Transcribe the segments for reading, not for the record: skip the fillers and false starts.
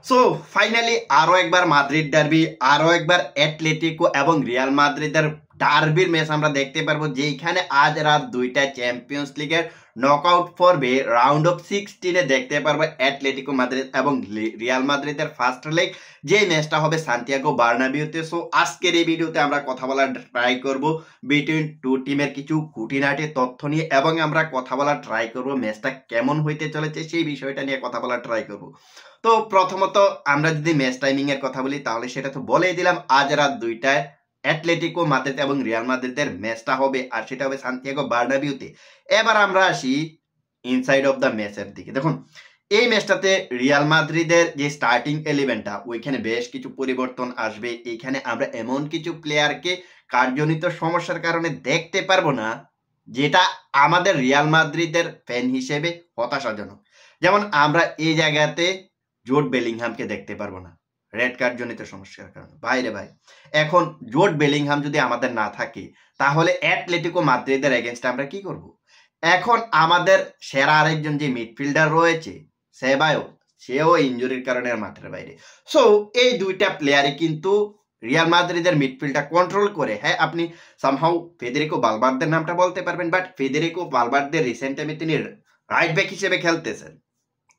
So finally আরো একবার Madrid derby, আরো একবার অ্যাটলেটিকো এবং রিয়াল মাদ্রিদের ডার্বির ম্যাচ আমরা দেখতে পারবো, যেখানে আজ রাত 2টায় চ্যাম্পিয়ন্স লিগের নকআউট পর্বে রাউন্ড অফ 16-এ দেখতে পারবো অ্যাটলেটিকো মাদ্রিদ এবং রিয়াল মাদ্রিদের ফার্স্ট লেগ, যে ম্যাচটা হবে সান্তিয়াগো বার্নাবিউতে। সো আজকের এই ভিডিওতে আমরা কথা বলার ট্রাই করব বিটুইন টু টিমের কিছু খুঁটিনাটি তথ্য নিয়ে, এবং আমরা কথা বলার ট্রাই করব ম্যাচটা কেমন হইতে চলেছে সেই বিষয়টা নিয়ে কথা বলার ট্রাই করব। তো প্রথমত আমরা যদি ম্যাচ টাইমিং এর কথা বলি, তাহলে সেটা তো বলেই দিলাম, আজ রাত 2টায় অ্যাটলেটিকো মাদ্রিদ এবং রিয়াল মাদ্রিদের ম্যাচটা হবে, আর সেটা হবে সান্তিয়াগো বার্নাবিউতে। এবার আমরা আসি ইনসাইড অফ দ্য ম্যাচের দিকে। দেখুন, এই ম্যাচটাতে রিয়াল মাদ্রিদের যে স্টার্টিং এলিভেনটা, ওইখানে বেশ কিছু পরিবর্তন আসবে। এইখানে আমরা এমন কিছু প্লেয়ারকে কার্যজনিত সমস্যার কারণে দেখতে পারবো না, যেটা আমাদের রিয়াল মাদ্রিদের ফ্যান হিসেবে হতাশাজনক। যেমন আমরা এই জায়গাতে জোট বেলিংহামকে দেখতে পারবো না, রেড কার্ড জনিত সমস্যার কারণে। ভাইরে ভাই, এখন জোট বেলিংহাম যদি আমাদের না থাকে, তাহলে অ্যাটলেটিকো মাদ্রিদের এগেনস্টে আমরা কি করব? এখন আমাদের সেরা আরেকজন যে মিডফিল্ডার রয়েছে সেবায়ো, সেও ইনজুরির কারণে মাঠের বাইরে। সো এই দুইটা প্লেয়ারই কিন্তু রিয়াল মাদ্রিদের মিডফিল্ডটা কন্ট্রোল করে। হ্যাঁ, আপনি সামহাউ ফেদেরিকো ভালভার্দের নামটা বলতে পারবেন, বাট ফেদেরিকো ভালভার্দের রিসেন্ট টাইমে তিনি রাইট ব্যাক হিসেবে খেলতেছেন।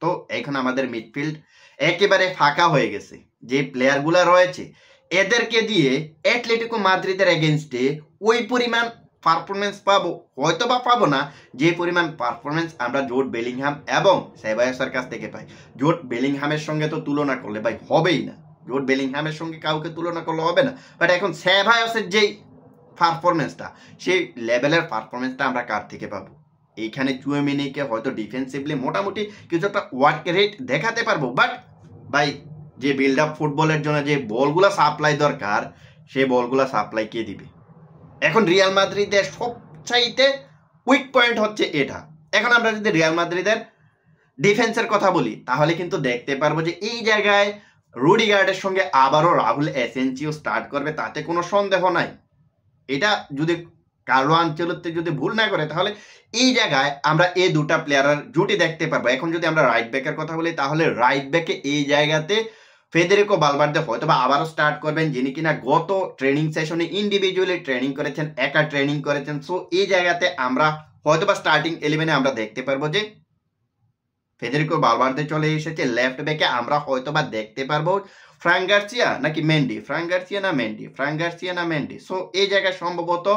তো এখন আমাদের মিডফিল্ড একেবারে ফাঁকা হয়ে গেছে। যে প্লেয়ারগুলো রয়েছে এদেরকে দিয়ে অ্যাটলেটিকো মাদ্রিদের এগেনস্টে ওই পরিমাণ পারফরমেন্স পাবো, হয়তো বা পাবো না যে পরিমাণ পারফরমেন্স আমরা জোট বেলিংহাম এবং সেবায়োসের কাছ থেকে পাই। জোট বেলিংহামের সঙ্গে তো তুলনা করলে ভাই হবেই না, জোট বেলিংহামের সঙ্গে কাউকে তুলনা করলে হবে না। বাট এখন সেবায়োসের যেই পারফরমেন্সটা, সেই লেভেলের পারফরমেন্সটা আমরা কার থেকে পাবো? এইখানে চুয়েমিনিকে হয়তো ডিফেন্সিভলি মোটামুটি কিছু একটা ওয়ার্ক রেট দেখাতে পারবো, বাট ভাই যে বিল্ড আপ ফুটবলের জন্য যে বলগুলো সাপ্লাই দরকার, সে বলগুলো সাপ্লাই কে দিবে? এখন রিয়াল মাদ্রিদের সবচাইতে উইক পয়েন্ট হচ্ছে এটা। এখন আমরা যদি রিয়াল মাদ্রিদের ডিফেন্সের কথা বলি, তাহলে কিন্তু দেখতে পারবো যে এই জায়গায় রুডিগার্ডের সঙ্গে আবারও রাহুল এসেনসিও স্টার্ট করবে, তাতে কোনো সন্দেহ নাই। এটা যদি কার্লো আনচেলত্তি যদি ভুল না করে, তাহলে এই জায়গায় আমরা এই দুটা প্লেয়ারের জুটি দেখতে পারবো। এখন যদি আমরা রাইট ব্যাকের কথা বলি, তাহলে রাইট ব্যাকে এই জায়গাতে ফেদেরিকো ভালভার্দে হয়তো বা আবারও স্টার্ট করবেন, যিনি কিনা গত ট্রেনিং সেশনে ইন্ডিভিজুয়ালি ট্রেনিং করেছেন, একা ট্রেনিং করেছেন। সো এই জায়গাতে আমরা হয়তো বা স্টার্টিং ইলেভেনে আমরা দেখতে পারবো যে ফেদেরিকো ভালভার্দে চলে এসেছে। লেফট ব্যাকে আমরা হয়তো বা দেখতে পারবো ফ্রাঙ্ক গার্সিয়া নাকি মেন্ডি, ফ্রাঙ্ক গার্সিয়া না মেন্ডি, ফ্রাঙ্ক গার্সিয়া না মেন্ডি। সো এই জায়গায় সম্ভবত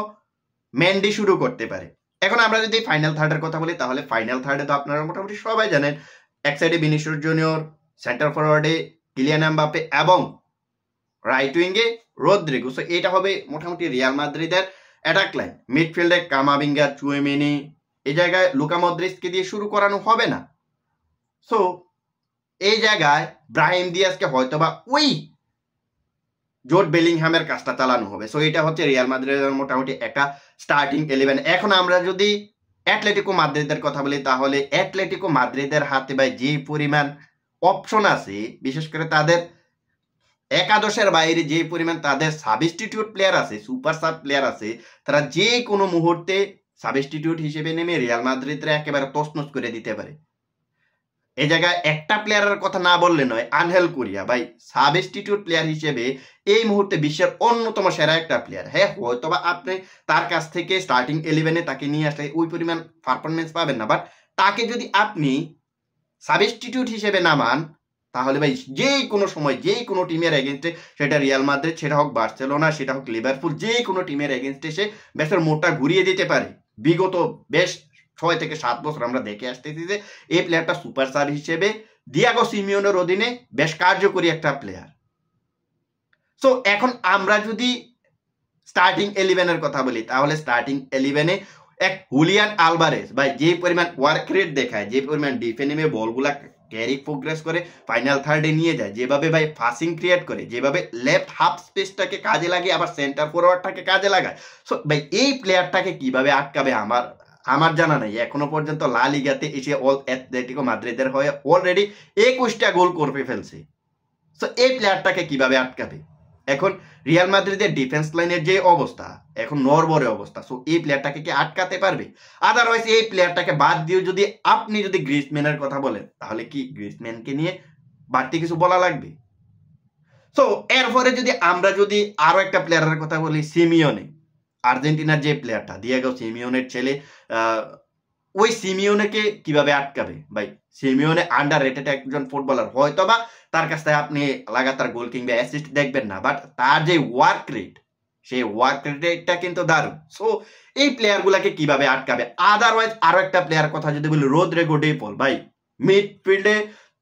মেন্ডি শুরু করতে পারে। এখন আমরা যদি ফাইনাল থার্ডের কথা বলি, তাহলে ফাইনাল থার্ডে তো আপনারা মোটামুটি সবাই জানেন, এক সাইডে ভিনিসিয়াস জুনিয়র, সেন্টার ফরওয়ার্ডে কিলিয়ান এমবাপ্পে এবং রাইট উইঙ্গে রদ্রিগো। সো এটা হবে মোটামুটি রিয়াল মাদ্রিদের অ্যাটাক লাইন। মিডফিল্ডে কামাভিঙ্গা, চুয়েমেনি, এই জায়গায় লুকা মদ্রিচকে দিয়ে শুরু করানো হবে না। সো এই জায়গায় ব্রাহিম দিয়াজকে হয়তোবা ওই জোট বেলিংহামের কাজটা চালানো হবে। সো এটা হচ্ছে রিয়াল মাদ্রিদের মোটামুটি একটা স্টার্টিং ইলেভেন। এখন আমরা যদি অ্যাটলেটিকো মাদ্রিদের কথা বলি, তাহলে অ্যাটলেটিকো মাদ্রিদের হাতে ভাই যে পরিমাণ অপশন আছে, বিশেষ করে তাদের একাদশের বাইরে যে পরিমাণ তাদের সাবস্টিটিউট প্লেয়ার আছে, সুপার সাব প্লেয়ার আছে, তারা যে কোনো মুহূর্তে সাবস্টিটিউট হিসেবে নেমে রিয়াল মাদ্রিদরা একেবারে তছনছ করে দিতে পারে। এই জায়গায় একটা প্লেয়ারের কথা না বললে নয়, আনহেল কোরিয়া ভাই সাবস্টিটিউট প্লেয়ার হিসেবে এই মুহূর্তে বিশ্বের অন্যতম সেরা একটা প্লেয়ার। হ্যাঁ, হয়তোবা আপনি তার কাছ থেকে স্টার্টিং ইলেভেনে তাকে নিয়ে আসলে ওই পরিমাণ পারফরমেন্স পাবেন না, বাট তাকে যদি আপনি সাবস্টিটিউট হিসেবে নামান, তাহলে ভাই যে কোনো সময় যে কোনো টিমের এগেনস্টে, সেটা রিয়াল মাদ্রিদ, সেটা হোক বার্সেলোনা, সেটা হোক লিভারপুল, যে কোনো টিমের এগেনস্টে সে ব্যাসের মোটটা ঘুরিয়ে দিতে পারে। বিগত বেশ 6 থেকে 7 বছর আমরা দেখে আসতেছি যে এই প্লেয়ারটা সুপার সাব হিসেবে দিয়াগো সিমিওনের অধীনে বেশ কার্যকরী একটা প্লেয়ার। সো এখন আমরা যদি স্টার্টিং ইলেভেনের কথা বলি, তাহলে স্টার্টিং ইলেভেনে এক হুলিয়ান আলভারেজ ভাই যে পরিমাণ ওয়ার্ক রেট দেখায়, যে পরিমাণ ডিফেন্সে বলগুলা ক্যারি প্রোগ্রেস করে ফাইনাল থার্ডে নিয়ে যায়, যেভাবে ভাই পাসিং ক্রিয়েট করে, যেভাবে লেফট হাফ স্পেসটাকে কাজে লাগে, আবার সেন্টার ফরওয়ার্ডটাকে কাজে লাগায়। সো ভাই এই প্লেয়ারটাকে কিভাবে আটকাবে আমার জানা নেই। এখনো পর্যন্ত লা লিগাতে এসে অ্যাটলেটিকো মাদ্রিদের হয়ে অলরেডি 21টা গোল করে ফেলছে। সো এই প্লেয়ারটাকে কিভাবে আটকাবে? এখন রিয়াল মাদ্রিদের ডিফেন্স লাইনের যে অবস্থা, এখন নড়বড়ে অবস্থা। সো এই প্লেয়ারটাকে কি আটকাতে পারবে? আদারওয়াইজ এই প্লেয়ারটাকে বাদ দিয়ে যদি আপনি যদি গ্রিজম্যানের কথা বলেন, তাহলে কি গ্রিজম্যানকে নিয়ে বাড়তি কিছু বলা লাগবে? সো এরপরে যদি আমরা যদি আরো একটা প্লেয়ারের কথা বলি, সিমিওনে, আর্জেন্টিনার যে প্লেয়ারটা দিয়েগো সিমিওনের ছেলে, ওই সিমিওনেকে কিভাবে আটকাবে ভাই? সিমিওনে আন্ডার রেটেড একজন ফুটবলার, হয়তো বা তার কাছ থেকে আপনি লাগাতার গোল কিংবা অ্যাসিস্ট দেখবেন না, বাট তার যে ওয়ার্ক রেট, সেই ওয়ার্ক রেটটা কিন্তু দারুণ। সো এই প্লেয়ারগুলাকে কিভাবে আটকাবে? আদারওয়াইজ আরো একটা প্লেয়ার কথা যদি বলি, রদ্রিগো ডি পল ভাই, মিডফিল্ডে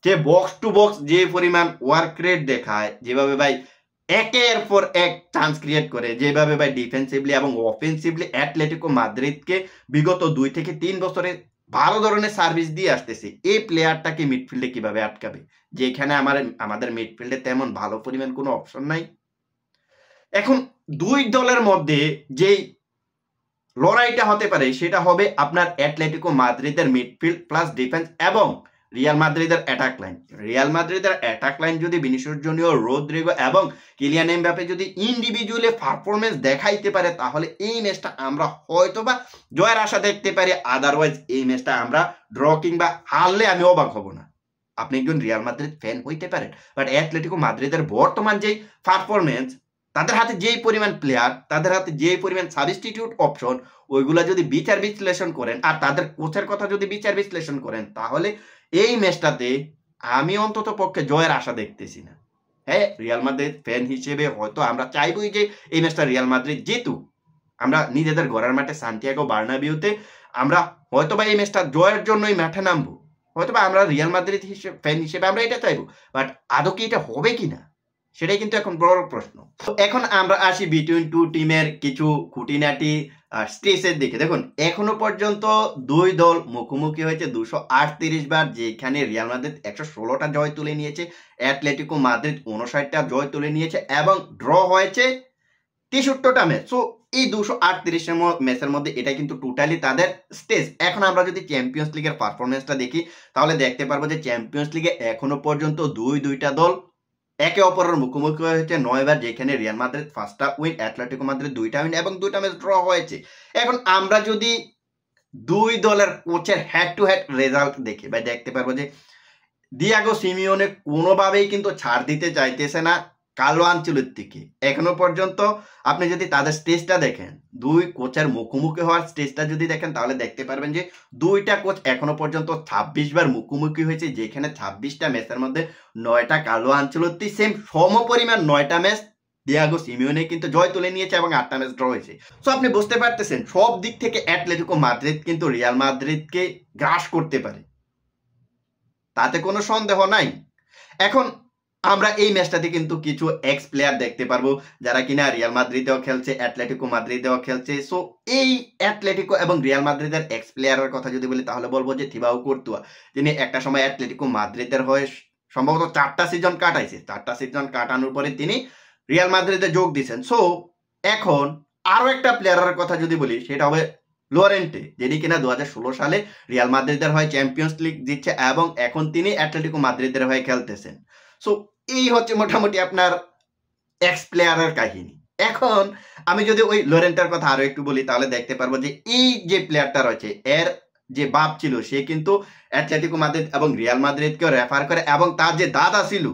যে বক্স টু বক্স যে পরিমাণ ওয়ার্ক রেট দেখায়, যেভাবে ভাই একের পর এক চান্স ক্রিয়েট করে, যেভাবে ভাই ডিফেন্সিভলি এবং অফেন্সিভলি অ্যাটলেটিকো মাদ্রিদকে বিগত 2 থেকে 3 বছরে ভালো ধরনের সার্ভিস দিয়ে আসতেছে, এই প্লেয়ারটাকে মিডফিল্ডে কিভাবে আটকাবে, যেখানে আমাদের মিডফিল্ডে তেমন ভালো পরিমাণ কোনো অপশন নাই। এখন দুই দলের মধ্যে যেই লড়াইটা হতে পারে সেটা হবে আপনার অ্যাটলেটিকো মাদ্রিদের মিডফিল্ড প্লাস ডিফেন্স এবং রিয়াল মাদ্রিদের অ্যাটাক লাইন। রিয়াল মাদ্রিদের অ্যাটাক লাইন যদি ভিনিসিয়াস জুনিয়র, রদ্রিগো এবং কিলিয়ান এমবাপ্পে যদি ইন্ডিভিজুয়ালি পারফরমেন্স দেখাইতে পারে, তাহলে এই ম্যাচটা আমরা হয়তোবা জয়ের আশা দেখতে পারি। আদারওয়াইজ এই ম্যাচটা আমরা ড্র কিংবা হারলে আমি অবাক হব না। আপনি একজন রিয়াল মাদ্রিদ ফ্যান হইতে পারেন, বাট অ্যাটলেটিকো মাদ্রিদের বর্তমান যেই পারফরমেন্স, তাদের হাতে যেই পরিমাণ প্লেয়ার, তাদের হাতে যেই পরিমাণ সাবস্টিটিউট অপশন, ওইগুলা যদি বিচার বিশ্লেষণ করেন আর তাদের কোচের কথা যদি বিচার বিশ্লেষণ করেন, তাহলে এই ম্যাচটাতে আমি অন্তত পক্ষে জয়ের আশা দেখতেছি না। হ্যাঁ, রিয়াল মাদ্রিদ ফ্যান হিসেবে হয়তো আমরা চাইবই যে এই ম্যাচটা রিয়াল মাদ্রিদ জিতুক। আমরা নিজেদের ঘরের মাঠে সান্টিয়াগো বার্নাবিউতে আমরা হয়তোবা এই ম্যাচটা জয়ের জন্যই মাঠে নামবো, হয়তোবা আমরা রিয়াল মাদ্রিদ ফ্যান হিসেবে আমরা এটা চাইবো, বাট আদৌ কি এটা হবে কিনা সেটাই কিন্তু এখন বড় প্রশ্ন। তো এখন আমরা আসি বিটুইন টু টিমের কিছু খুঁটিনাটি স্টেজের দিকে। দেখুন, এখনো পর্যন্ত দুই দল মুখোমুখি হয়েছে 238 বার, যেখানে রিয়াল মাদ্রিদ 116টা জয় তুলে নিয়েছে, অ্যাটলেটিকো মাদ্রিদ 59টা জয় তুলে নিয়েছে এবং ড্র হয়েছে 63টা ম্যাচ। সো এই 238 ম্যাচের মধ্যে এটা কিন্তু টোটালি তাদের স্টেজ। এখন আমরা যদি চ্যাম্পিয়ন্স লিগের পারফরমেন্সটা দেখি, তাহলে দেখতে পারবো যে চ্যাম্পিয়ন্স লিগে এখনো পর্যন্ত দুইটা দল একে অপরের মুখোমুখি হয়েছে 9 বার, যেখানে রিয়াল মাদ্রিদ 1টা উইন, অ্যাটলেটিকো মাদ্রিদ 2টা উইন এবং 2টা ম্যাচ ড্র হয়েছে। এখন আমরা যদি দুই দলের কোচের হেড টু হেড রেজাল্ট দেখি, ভাই দেখতে পারবো যে দিয়েগো সিমিওনে কোনোভাবেই কিন্তু ছাড় দিতে চাইতেছে না কার্লো আনচেলত্তিকে। এখনো পর্যন্ত আপনি যদি তাদের স্টেজটা দেখেন, দুই কোচের মুখোমুখি হওয়ার স্টেজটা যদি দেখেন, তাহলে দেখতে পারবেন যে দুইটা কোচ এখনো পর্যন্ত 26 বার মুখোমুখি হয়েছে, যেখানে 26টা ম্যাচের মধ্যে 9টা কার্লো আনচেলত্তি, সেম সম পরিমাণ 9টা ম্যাচ দিয়েগো সিমিওনে কিন্তু জয় তুলে নিয়েছে এবং 8টা ম্যাচ ড্র হয়েছে। সো আপনি বুঝতে পারতেছেন সব দিক থেকে অ্যাটলেটিকো মাদ্রিদ কিন্তু রিয়াল মাদ্রিদকে গ্রাস করতে পারে, তাতে কোনো সন্দেহ নাই। এখন আমরা এই ম্যাচটাতে কিন্তু কিছু এক্স প্লেয়ার দেখতে পারবো যারা কিনা রিয়াল মাদ্রিদেও খেলছে, অ্যাটলেটিকো মাদ্রিদেও খেলছে। সো এই অ্যাটলেটিকো এবং রিয়াল মাদ্রিদের এক্স প্লেয়ারের কথা যদি বলি, তাহলে বলবো যে থিবাও কুর্তুয়া, যিনি একটা সময় অ্যাটলেটিকো মাদ্রিদের হয়ে সম্ভবত 4টা সিজন কাটাইছে। 4টা সিজন কাটানোর পরে তিনি রিয়াল মাদ্রিদে যোগ দিয়েছেন। সো এখন আরো একটা প্লেয়ারের কথা যদি বলি, সেটা হবে লোরেন্টে, যিনি কিনা 2016 সালে রিয়াল মাদ্রিদের হয়ে চ্যাম্পিয়ন্স লিগ জিতছে এবং এখন তিনি অ্যাটলেটিকো মাদ্রিদের হয়ে খেলতেছেন। সো এই হচ্ছে মোটামুটি আপনার এক্স প্লেয়ারের কাহিনী। এখন আমি যদি ওই লোরেন্টের কথা আরো একটু বলি, তাহলে দেখতে পারবো যে এই যে প্লেয়ারটা রয়েছে, এর যে বাপ ছিল সে কিন্তু অ্যাটলেটিকো মাদ্রিদ এবং রিয়াল মাদ্রিদকে রেফার করে, এবং তার যে দাদা ছিল,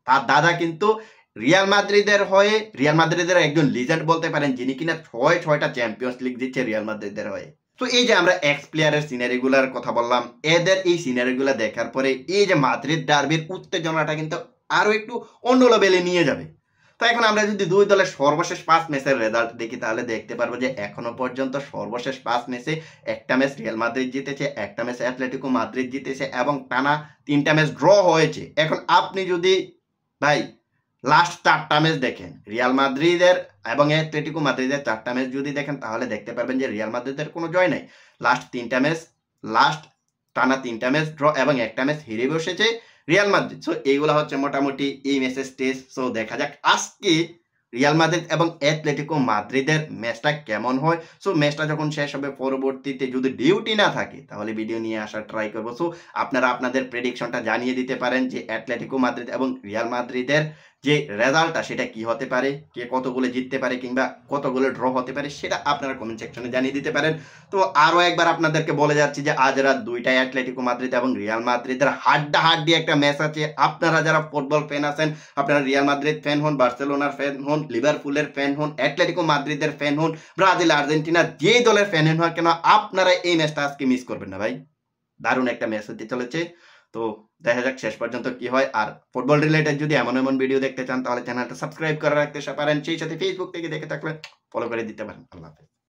তার দাদা কিন্তু রিয়াল মাদ্রিদের একজন লিজেন্ড বলতে পারেন, যিনি কিনা 6টা চ্যাম্পিয়ন্স লিগ দিচ্ছে রিয়াল মাদ্রিদের হয়ে। তো এই যে আমরা এক্স প্লেয়ারের সিনারিগুলার কথা বললাম, এদের এই সিনারিগুলা দেখার পরে এই যে মাদ্রিদ ডার্বির উত্তেজনাটা কিন্তু আরো একটু অন্য লেভেলে নিয়ে যাবে। তো এখন আমরা যদি দুই দলের সর্বশেষ 5 ম্যাচের রেজাল্ট দেখি, তাহলে দেখতে পারবো যে এখনো পর্যন্ত সর্বশেষ 5 ম্যাচে একটা ম্যাচ রিয়াল মাদ্রিদ জিতেছে, একটা ম্যাচ অ্যাটলেটিকো মাদ্রিদ জিতেছে এবং টানা 3টা ম্যাচ ড্র হয়েছে। এখন আপনি যদি ভাই লাস্ট 4টা ম্যাচ দেখেন রিয়াল মাদ্রিদের এবং অ্যাটলেটিকো মাদ্রিদের 4টা ম্যাচ যদি দেখেন, তাহলে দেখতে পারবেন যে রিয়াল মাদ্রিদের কোনো জয় নাই। টানা 3টা ম্যাচ ড্র এবং একটা ম্যাচ হেরে বসেছে রিয়াল মাদ্রিদ। সো এইগুলো হচ্ছে মোটামুটি এই ম্যাচের স্টেজ। সো দেখা যাক আজকে রিয়াল মাদ্রিদ এবং অ্যাটলেটিকো মাদ্রিদের ম্যাচটা কেমন হয়। সো ম্যাচটা যখন শেষ হবে, পরবর্তীতে যদি ডিউটি না থাকে, তাহলে ভিডিও নিয়ে আসার ট্রাই করবো। সো আপনারা আপনাদের প্রেডিকশনটা জানিয়ে দিতে পারেন যে অ্যাটলেটিকো মাদ্রিদ এবং রিয়াল মাদ্রিদের যে রেজাল্টটা সেটা কি হতে পারে, কে কত গোলে জিততে পারে কিংবা কত গোলে ড্র হতে পারে, সেটা আপনারা কমেন্ট সেকশনে জানিয়ে দিতে পারেন। তো আরো একবার আপনাদেরকে বলে যাচ্ছি যে আজ রাত 2টায় অ্যাটলেটিকো মাদ্রিদ এবং রিয়াল মাদ্রিদের হাড্ডাহাড্ডি একটা ম্যাচ আছে। আপনারা যারা ফুটবল ফ্যান আছেন, আপনারা রিয়াল মাদ্রিদ ফ্যান হন, বার্সেলোনার ফ্যান হন, লিভারপুলের ফ্যান হন, অ্যাটলেটিকো মাদ্রিদের ফ্যান হন, ব্রাজিল, আর্জেন্টিনা, যেই দলের ফ্যান হন কেন, আপনারা এই ম্যাচটা আজকে মিস করবেন না ভাই। দারুণ একটা ম্যাচ হতে চলেছে। তো দেখা যাক শেষ পর্যন্ত কি হয়। আর ফুটবল রিলেটেড যদি এমন এমন ভিডিও দেখতে চান তাহলে চ্যানেলটা সাবস্ক্রাইব করে রাখতে পারেন, সেই সাথে ফেসবুক থেকে দেখে থাকলে ফলো করে দিতে পারেন। আল্লাহ হাফেজ।